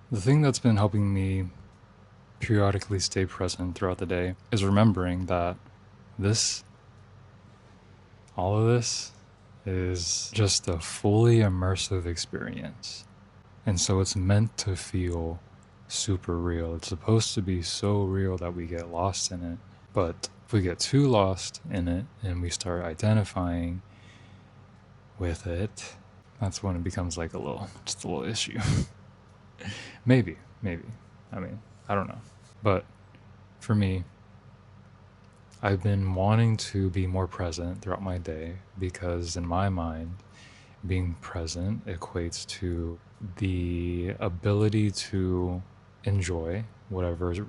The thing that's been helping me periodically stay present throughout the day is remembering that this, all of this, is just a fully immersive experience. And so it's meant to feel super real. It's supposed to be so real that we get lost in it. But if we get too lost in it and we start identifying with it, that's when it becomes like just a little issue. Maybe. I mean, I don't know. But for me, I've been wanting to be more present throughout my day because, in my mind, being present equates to the ability to enjoy whatever's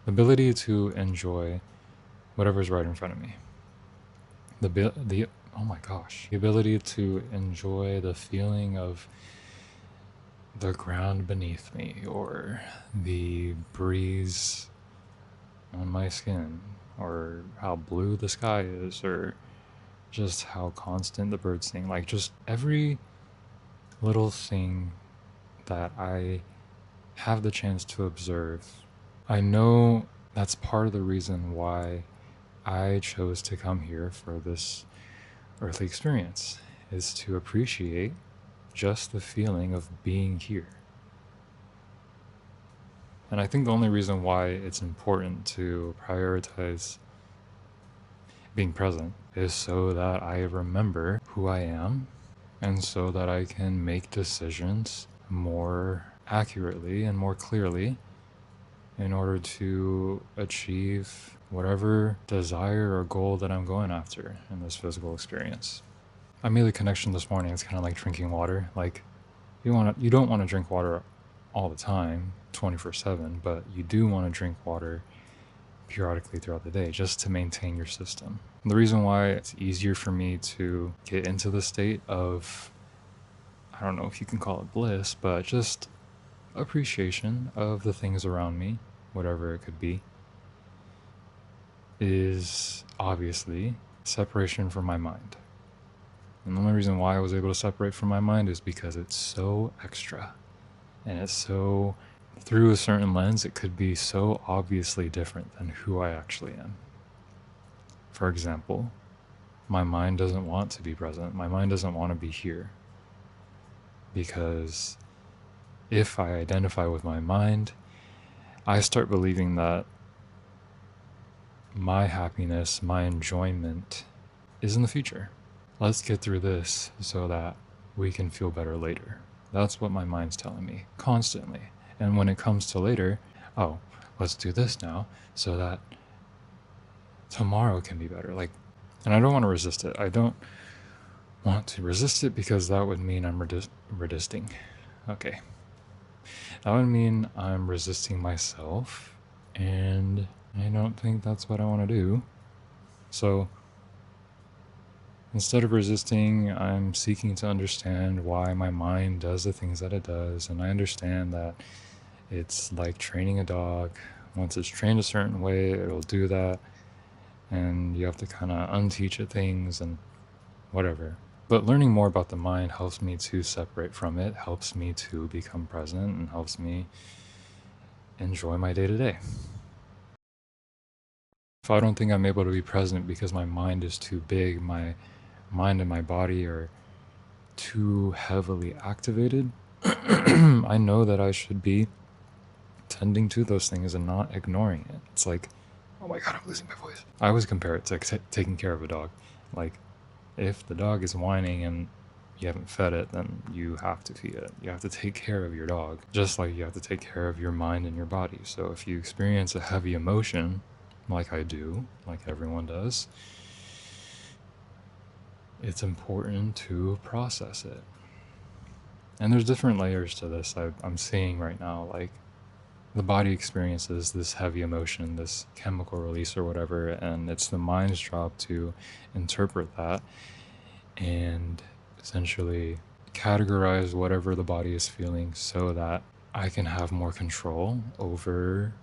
ability to enjoy whatever's right in front of me. The oh my gosh, the ability to enjoy the feeling of the ground beneath me, or the breeze on my skin, or how blue the sky is, or just how constant the birds sing. Like, just every little thing that I have the chance to observe. I know that's part of the reason why I chose to come here for this earthly experience, is to appreciate just the feeling of being here. And I think the only reason why it's important to prioritize being present is so that I remember who I am, and so that I can make decisions more accurately and more clearly in order to achieve whatever desire or goal that I'm going after in this physical experience. I made the connection this morning. It's kind of like drinking water. Like, you don't want to drink water all the time, 24/7, but you do want to drink water periodically throughout the day just to maintain your system. And the reason why it's easier for me to get into the state of, I don't know if you can call it bliss, but just appreciation of the things around me, whatever it could be, is obviously separation from my mind. And the only reason why I was able to separate from my mind is because it's so extra. And it's so, through a certain lens, it could be so obviously different than who I actually am. For example, my mind doesn't want to be present. My mind doesn't want to be here. Because if I identify with my mind, I start believing that my happiness, my enjoyment is in the future. Let's get through this so that we can feel better later. That's what my mind's telling me constantly. And when it comes to later, oh, let's do this now so that tomorrow can be better. Like, and I don't want to resist it. I don't want to resist it because that would mean I'm resisting. Okay. That would mean I'm resisting myself, and I don't think that's what I want to do. So instead of resisting, I'm seeking to understand why my mind does the things that it does. And I understand that it's like training a dog. Once it's trained a certain way, it'll do that. And you have to kind of unteach it things and whatever. But learning more about the mind helps me to separate from it, helps me to become present, and helps me enjoy my day to day. If I don't think I'm able to be present because my mind is too big, my mind and my body are too heavily activated, I know that I should be tending to those things and not ignoring it. It's like, oh my god, I'm losing my voice. I always compare it to taking care of a dog. Like, if the dog is whining and you haven't fed it, then you have to feed it. You have to take care of your dog, just like you have to take care of your mind and your body. So if you experience a heavy emotion, like I do, like everyone does, it's important to process it. And there's different layers to this I'm seeing right now. Like, the body experiences this heavy emotion, this chemical release or whatever, and it's the mind's job to interpret that and essentially categorize whatever the body is feeling so that I can have more control over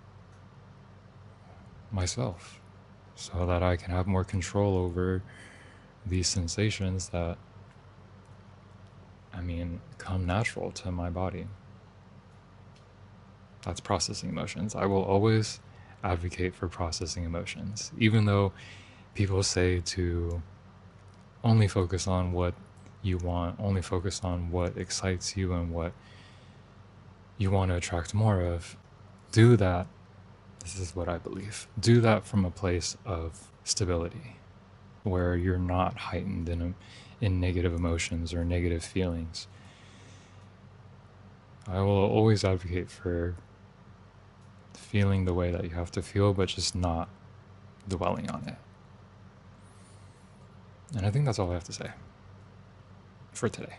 myself, so that I can have more control over these sensations that, I mean, come natural to my body. That's processing emotions. I will always advocate for processing emotions, even though people say to only focus on what you want, only focus on what excites you and what you want to attract more of. Do that. This is what I believe. Do that from a place of stability, where you're not heightened in negative emotions or negative feelings. I will always advocate for feeling the way that you have to feel, but just not dwelling on it. And I think that's all I have to say for today.